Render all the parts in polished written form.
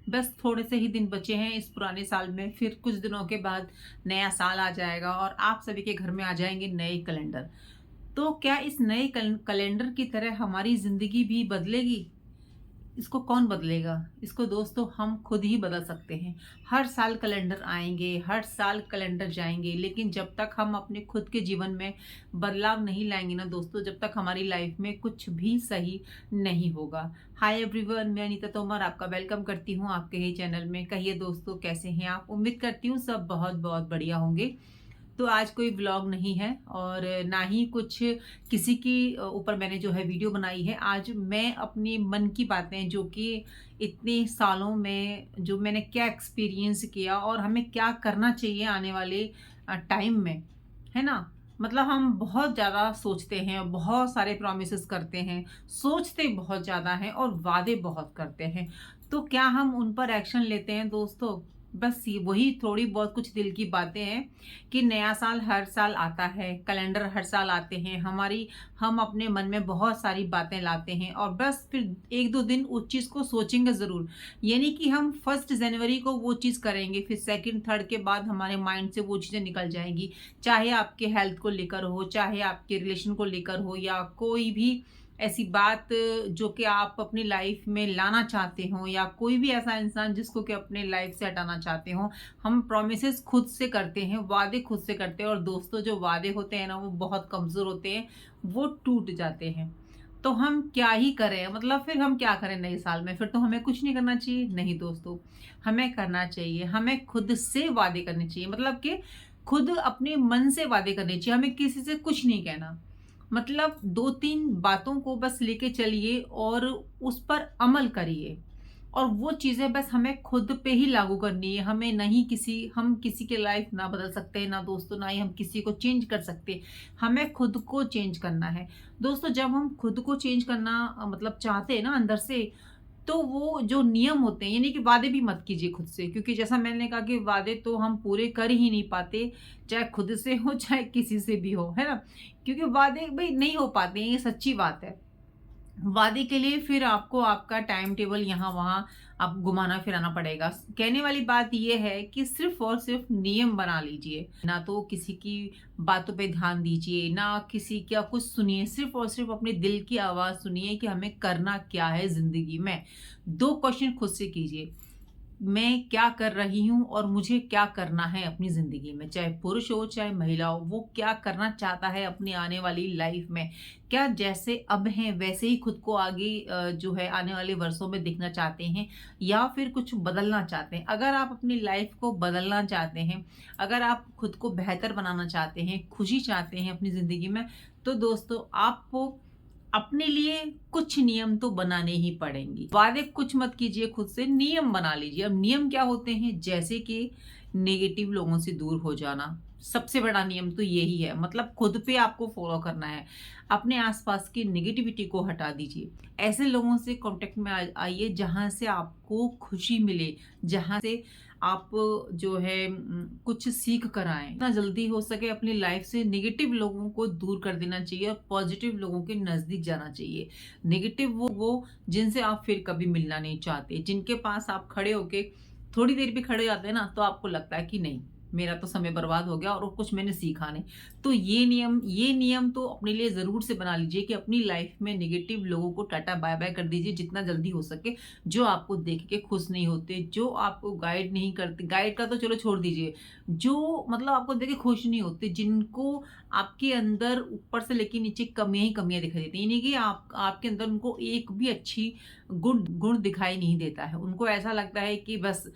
बस थोड़े से ही दिन बचे हैं इस पुराने साल में, फिर कुछ दिनों के बाद नया साल आ जाएगा और आप सभी के घर में आ जाएँगे नए कैलेंडर। तो क्या इस नए कैलेंडर की तरह हमारी ज़िंदगी भी बदलेगी? इसको कौन बदलेगा? इसको दोस्तों हम खुद ही बदल सकते हैं। हर साल कैलेंडर आएँगे, हर साल कैलेंडर जाएँगे, लेकिन जब तक हम अपने खुद के जीवन में बदलाव नहीं लाएँगे ना दोस्तों, जब तक हमारी लाइफ में कुछ भी सही नहीं होगा। हाय एवरीवन, मैं अनीता तोमर आपका वेलकम करती हूँ आपके ही चैनल में। कहिए दोस्तों, कैसे हैं आप? उम्मीद करती हूँ सब बहुत-बहुत बढ़िया होंगे। तो आज कोई व्लॉग नहीं है और ना ही कुछ किसी की ऊपर मैंने जो है वीडियो बनाई है। आज मैं अपनी मन की बातें जो कि इतने सालों में जो मैंने क्या एक्सपीरियंस किया और हमें क्या करना चाहिए आने वाले टाइम में, है ना? मतलब हम बहुत ज़्यादा सोचते हैं, बहुत सारे प्रॉमिसेस करते हैं, सोचते बहुत ज़्यादा हैं और वादे बहुत करते हैं। तो क्या हम उन पर एक्शन लेते हैं दोस्तों? बस ये वही थोड़ी बहुत कुछ दिल की बातें हैं कि नया साल हर साल आता है, कैलेंडर हर साल आते हैं, हम अपने मन में बहुत सारी बातें लाते हैं और बस फिर 1-2 दिन उस चीज़ को सोचेंगे ज़रूर। ये नहीं कि हम 1 जनवरी को वो चीज़ करेंगे, फिर 2nd, 3rd के बाद हमारे माइंड से वो चीज़ें निकल जाएँगी। चाहे आपके हेल्थ को लेकर हो, चाहे आपके रिलेशन को लेकर हो या कोई भी ऐसी बात जो कि आप अपनी लाइफ में लाना चाहते हो या कोई भी ऐसा इंसान जिसको कि अपने लाइफ से हटाना चाहते हो। हम प्रॉमिसेस खुद से करते हैं, वादे खुद से करते हैं और दोस्तों जो वादे होते हैं ना वो बहुत कमज़ोर होते हैं, वो टूट जाते हैं। तो हम क्या ही करें? मतलब फिर हम क्या करें नए साल में? फिर तो हमें कुछ नहीं करना चाहिए? नहीं दोस्तों, हमें करना चाहिए। हमें खुद से वादे करने चाहिए, मतलब कि खुद अपने मन से वादे करने चाहिए। हमें किसी से कुछ नहीं कहना। मतलब 2-3 बातों को बस लेके चलिए और उस पर अमल करिए और वो चीज़ें बस हमें खुद पे ही लागू करनी है। हमें नहीं हम किसी की लाइफ ना बदल सकते हैं, ना दोस्तों, ना ही हम किसी को चेंज कर सकते। हमें खुद को चेंज करना है। दोस्तों, जब हम खुद को चेंज करना मतलब चाहते हैं ना अंदर से, तो वो जो नियम होते हैं, यानी कि वादे भी मत कीजिए खुद से, क्योंकि जैसा मैंने कहा कि वादे तो हम पूरे कर ही नहीं पाते, चाहे खुद से हो चाहे किसी से भी हो, है ना? क्योंकि वादे भई नहीं हो पाते हैं, ये सच्ची बात है। वादे के लिए फिर आपको आपका टाइम टेबल यहाँ-वहाँ आप घुमाना-फिराना पड़ेगा। कहने वाली बात ये है कि सिर्फ़ और सिर्फ़ नियम बना लीजिए। ना तो किसी की बातों पे ध्यान दीजिए, ना किसी का कुछ सुनिए, सिर्फ़ और सिर्फ़ अपने दिल की आवाज़ सुनिए कि हमें करना क्या है ज़िंदगी में। 2 क्वेश्चन खुद से कीजिए। मैं क्या कर रही हूँ और मुझे क्या करना है अपनी ज़िंदगी में, चाहे पुरुष हो चाहे महिला हो, वो क्या करना चाहता है अपनी आने वाली लाइफ में। क्या जैसे अब हैं वैसे ही खुद को आगे जो है आने वाले वर्षों में दिखना चाहते हैं या फिर कुछ बदलना चाहते हैं। अगर आप अपनी लाइफ को बदलना चाहते हैं, अगर आप खुद को बेहतर बनाना चाहते हैं, खुशी चाहते हैं अपनी ज़िंदगी में, तो दोस्तों आपको अपने लिए कुछ नियम तो बनाने ही पड़ेंगे। वादे कुछ मत कीजिए खुद से, नियम बना लीजिए। अब नियम क्या होते हैं? जैसे कि नेगेटिव लोगों से दूर हो जाना। सबसे बड़ा नियम तो यही है, मतलब खुद पे आपको फॉलो करना है। अपने आसपास की नेगेटिविटी को हटा दीजिए। ऐसे लोगों से कॉन्टैक्ट में आइए जहाँ से आपको खुशी मिले, जहाँ से आप जो है कुछ सीख कर आएँ। जितना जल्दी हो सके अपनी लाइफ से नेगेटिव लोगों को दूर कर देना चाहिए और पॉजिटिव लोगों के नज़दीक जाना चाहिए। नेगेटिव वो जिनसे आप फिर कभी मिलना नहीं चाहते, जिनके पास आप खड़े होके थोड़ी देर भी खड़े हो जाते हैं ना, तो आपको लगता है कि नहीं, मेरा तो समय बर्बाद हो गया और कुछ मैंने सीखा नहीं। तो ये नियम तो अपने लिए ज़रूर से बना लीजिए कि अपनी लाइफ में नेगेटिव लोगों को टाटा बाय-बाय कर दीजिए जितना जल्दी हो सके। जो आपको देख के खुश नहीं होते, जो आपको गाइड नहीं करते, गाइड का तो चलो छोड़ दीजिए, जो मतलब आपको देख के खुश नहीं होते, जिनको आपके अंदर ऊपर से लेके नीचे कमियाँ ही कमियाँ दिखाई देती हैं। यानी कि आप आपके अंदर उनको एक भी अच्छी गुण गुण दिखाई नहीं देता है। उनको ऐसा लगता है कि बस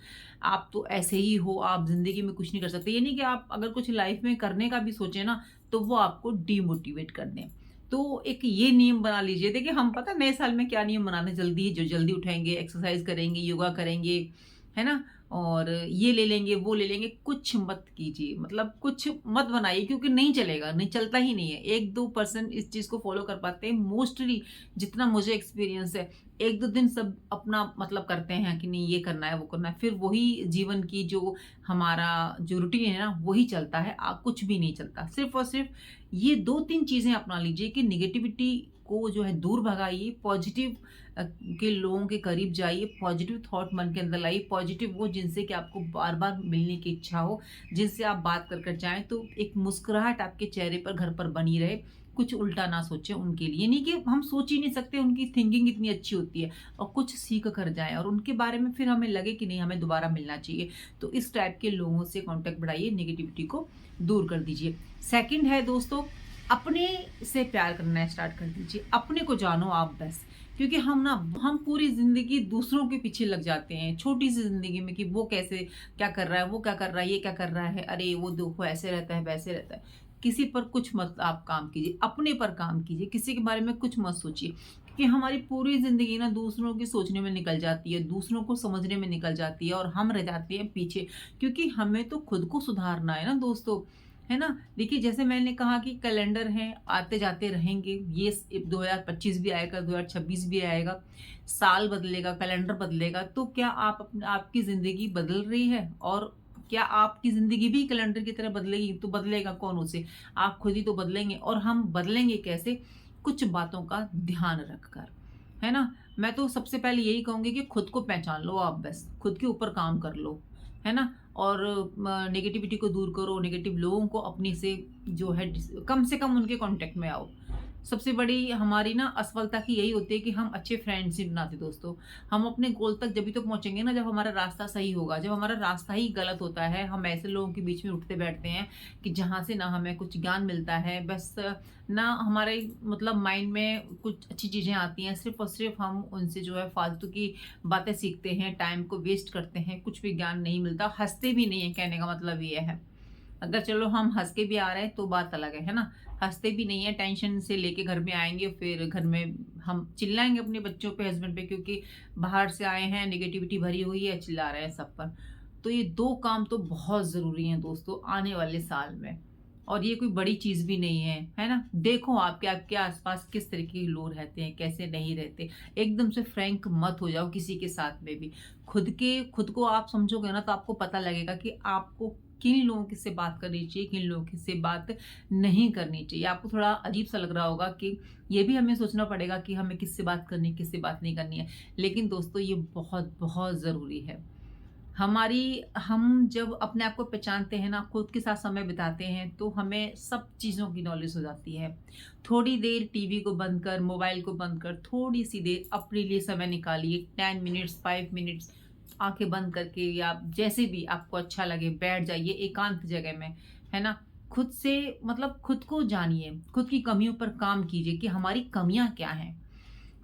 आप तो ऐसे ही हो, आप ज़िंदगी में कुछ नहीं कर सकते। ये नहीं कि आप अगर कुछ लाइफ़ में करने का भी सोचें ना, तो वो आपको डिमोटिवेट कर दें। तो एक ये नियम बना लीजिए। देखिए, हम पता है नए साल में क्या नियम बनाते हैं, जल्दी जो जल्दी उठाएँगे, एक्सरसाइज़ करेंगे, योगा करेंगे, है ना? और ये ले लेंगे, वो ले लेंगे, कुछ मत कीजिए। मतलब कुछ मत बनाइए, क्योंकि नहीं चलेगा, नहीं चलता ही नहीं है। 1-2% इस चीज़ को फ़ॉलो कर पाते हैं। मोस्टली जितना मुझे एक्सपीरियंस है, 1-2 दिन सब अपना मतलब करते हैं कि नहीं ये करना है, वो करना है। फिर वही जीवन की जो हमारा जो रूटीन है ना, वही चलता है। कुछ भी नहीं चलता। सिर्फ़ और सिर्फ़ ये 2-3 चीज़ें अपना लीजिए कि नेगेटिविटी को जो है दूर भगाइए, पॉजिटिव के लोगों के करीब जाइए, पॉजिटिव थॉट मन के अंदर लाइए, पॉजिटिव वो जिनसे कि आपको बार-बार मिलने की इच्छा हो, जिनसे आप बात कर जाएँ तो एक मुस्कुराहट आपके चेहरे पर घर पर बनी रहे, कुछ उल्टा ना सोचें उनके लिए। नहीं कि हम सोच ही नहीं सकते, उनकी थिंकिंग इतनी अच्छी होती है और कुछ सीख कर जाएँ और उनके बारे में फिर हमें लगे कि नहीं हमें दोबारा मिलना चाहिए। तो इस टाइप के लोगों से कॉन्टैक्ट बढ़ाइए, नेगेटिविटी को दूर कर दीजिए। सेकंड है दोस्तों, अपने से प्यार करना स्टार्ट कर दीजिए। अपने को जानो आप बस। क्योंकि हम पूरी ज़िंदगी दूसरों के पीछे लग जाते हैं, छोटी-सी ज़िंदगी में कि वो कैसे क्या कर रहा है, वो क्या कर रहा है, ये क्या कर रहा है, अरे वो देखो ऐसे रहता है, वैसे रहता है। किसी पर कुछ मत आप काम कीजिए, अपने पर काम कीजिए, किसी के बारे में कुछ मत सोचिए। क्योंकि हमारी पूरी ज़िंदगी ना दूसरों की सोचने में निकल जाती है, दूसरों को समझने में निकल जाती है और हम रह जाते हैं पीछे। क्योंकि हमें तो खुद को सुधारना है ना दोस्तों, है ना? देखिए जैसे मैंने कहा कि कैलेंडर हैं, आते-जाते रहेंगे। ये 2025 भी आएगा, 2026 भी आएगा, साल बदलेगा, कैलेंडर बदलेगा, तो क्या आपकी ज़िंदगी बदल रही है? और क्या आपकी ज़िंदगी भी कैलेंडर की तरह बदलेगी? तो बदलेगा कौन उसे? आप खुद ही तो बदलेंगे और हम बदलेंगे कैसे? कुछ बातों का ध्यान रखकर, है ना? मैं तो सबसे पहले यही कहूँगी कि खुद को पहचान लो आप बस, खुद के ऊपर काम कर लो, है ना? और नेगेटिविटी को दूर करो, नेगेटिव लोगों को अपनी से जो है कम से कम उनके कॉन्टेक्ट में आओ। सबसे बड़ी हमारी ना असफलता की यही होती है कि हम अच्छे फ्रेंड्स नहीं बनाते दोस्तों। हम अपने गोल तक जभी तो पहुँचेंगे ना जब हमारा रास्ता सही होगा। जब हमारा रास्ता ही गलत होता है, हम ऐसे लोगों के बीच में उठते बैठते हैं कि जहाँ से ना हमें कुछ ज्ञान मिलता है, बस ना हमारे मतलब माइंड में कुछ अच्छी चीज़ें आती हैं, सिर्फ़ और सिर्फ़ हम उनसे जो है फालतू की बातें सीखते हैं, टाइम को वेस्ट करते हैं, कुछ भी ज्ञान नहीं मिलता, हँसते भी नहीं हैं, कहने का मतलब ये है। अगर चलो हम हँस के भी आ रहे हैं तो बात अलग है ना? हँसते भी नहीं है, टेंशन से लेके घर में आएँगे, फिर घर में हम चिल्लाएँगे अपने बच्चों पे, हस्बैंड पे, क्योंकि बाहर से आए हैं, नेगेटिविटी भरी हुई है, चिल्ला रहे हैं सब पर। तो ये 2 काम तो बहुत ज़रूरी हैं दोस्तों आने वाले साल में, और ये कोई बड़ी चीज़ भी नहीं है ना? देखो आपके आपके आस-पास किस तरीके के लोग रहते हैं, कैसे नहीं रहते। एकदम से फ्रैंक मत हो जाओ किसी के साथ में भी। खुद को आप समझोगे ना तो आपको पता लगेगा कि आपको किन लोगों के से बात करनी चाहिए, किन लोगों के से बात नहीं करनी चाहिए। आपको थोड़ा अजीब-सा लग रहा होगा कि ये भी हमें सोचना पड़ेगा कि हमें किससे बात करनी है, किससे बात नहीं करनी है। लेकिन दोस्तों ये बहुत ज़रूरी है। हम जब अपने आप को पहचानते हैं ना, खुद के साथ समय बिताते हैं, तो हमें सब चीज़ों की नॉलेज हो जाती है। थोड़ी देर टीवी को बंद कर, मोबाइल को बंद कर, थोड़ी-सी देर अपने लिए समय निकालिए, 10 मिनट्स, 5 मिनट्स, आँखें बंद करके या जैसे भी आपको अच्छा लगे बैठ जाइए एकांत जगह में, है ना? खुद से मतलब खुद को जानिए, खुद की कमियों पर काम कीजिए कि हमारी कमियाँ क्या हैं?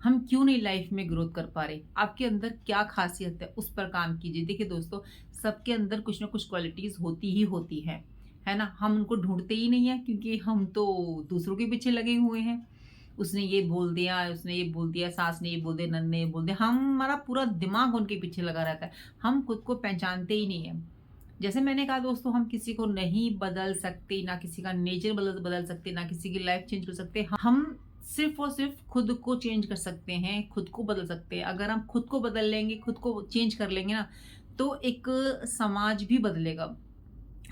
हम क्यों नहीं लाइफ में ग्रोथ कर पा रहे? आपके अंदर क्या ख़ासियत है, उस पर काम कीजिए। देखिए दोस्तों, सबके अंदर कुछ ना कुछ क्वालिटीज़ होती ही होती हैं, है ना? हम उनको ढूँढते ही नहीं हैं क्योंकि हम तो दूसरों के पीछे लगे हुए हैं। उसने ये बोल दिया, उसने ये बोल दिया, सास ने ये बोल दिया, ननद ने ये बोल दिया। हमारा पूरा दिमाग उनके पीछे लगा रहता है। हम खुद को पहचानते ही नहीं हैं। जैसे मैंने कहा दोस्तों, हम किसी को नहीं बदल सकते, ना किसी का नेचर बदल बदल सकते, ना किसी की लाइफ चेंज कर सकते। हम सिर्फ़ और सिर्फ़ खुद को चेंज कर सकते हैं, खुद को बदल सकते हैं। अगर हम खुद को बदल लेंगे, खुद को चेंज कर लेंगे ना, तो एक समाज भी बदलेगा।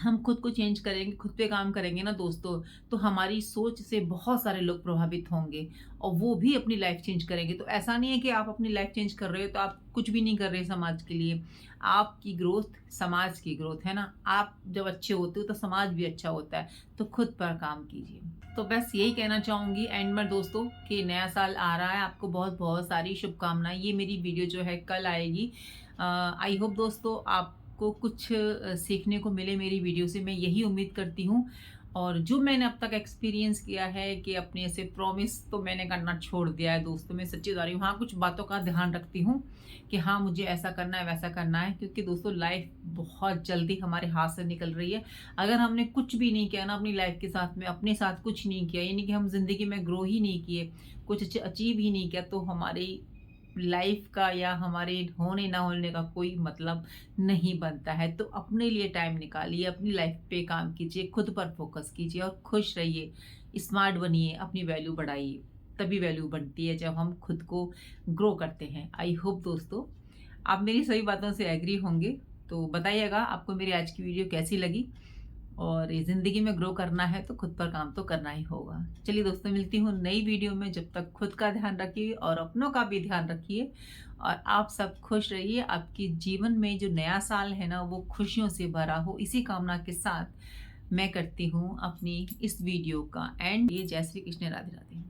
हम खुद को चेंज करेंगे, खुद पे काम करेंगे ना दोस्तों, तो हमारी सोच से बहुत सारे लोग प्रभावित होंगे और वो भी अपनी लाइफ़ चेंज करेंगे। तो ऐसा नहीं है कि आप अपनी लाइफ़ चेंज कर रहे हो, तो आप कुछ भी नहीं कर रहे समाज के लिए। आपकी ग्रोथ, समाज की ग्रोथ, है ना? आप जब अच्छे होते हो, तो समाज भी अच्छा होता है। तो खुद पर काम कीजिए। तो बस यही कहना चाहूँगी एंड में दोस्तों कि नया साल आ रहा है, आपको बहुत-बहुत सारी शुभकामनाएँ। ये मेरी वीडियो जो है कल आएगी। आई होप दोस्तों आपको कुछ सीखने को मिले मेरी वीडियो से, मैं यही उम्मीद करती हूँ। और जो मैंने अब तक एक्सपीरियंस किया है कि अपने ऐसे प्रॉमिस तो मैंने करना छोड़ दिया है दोस्तों, मैं सच्ची बता रही हूँ। हाँ, कुछ बातों का ध्यान रखती हूँ कि हाँ, मुझे ऐसा करना है, वैसा करना है, क्योंकि दोस्तों लाइफ बहुत जल्दी हमारे हाथ से निकल रही है। अगर हमने कुछ भी नहीं किया ना अपनी लाइफ के साथ में, अपने साथ कुछ नहीं किया, यानी कि हम ज़िंदगी में ग्रो ही नहीं किए, कुछ अचीव ही नहीं किया, तो हमारी लाइफ का या हमारे होने ना होने का कोई मतलब नहीं बनता है। तो अपने लिए टाइम निकालिए, अपनी लाइफ पे काम कीजिए, खुद पर फोकस कीजिए और खुश रहिए, स्मार्ट बनिए, अपनी वैल्यू बढ़ाइए। तभी वैल्यू बनती है जब हम खुद को ग्रो करते हैं। आई होप दोस्तों आप मेरी सभी बातों से एग्री होंगे। तो बताइएगा आपको मेरी आज की वीडियो कैसी लगी। और ये ज़िंदगी में ग्रो करना है तो खुद पर काम तो करना ही होगा। चलिए दोस्तों, मिलती हूँ नई वीडियो में। जब तक खुद का ध्यान रखिए और अपनों का भी ध्यान रखिए और आप सब खुश रहिए। आपके जीवन में जो नया साल है ना, वो खुशियों से भरा हो, इसी कामना के साथ मैं करती हूँ अपनी इस वीडियो का एंड। ये जय श्री कृष्ण, राधे राधे।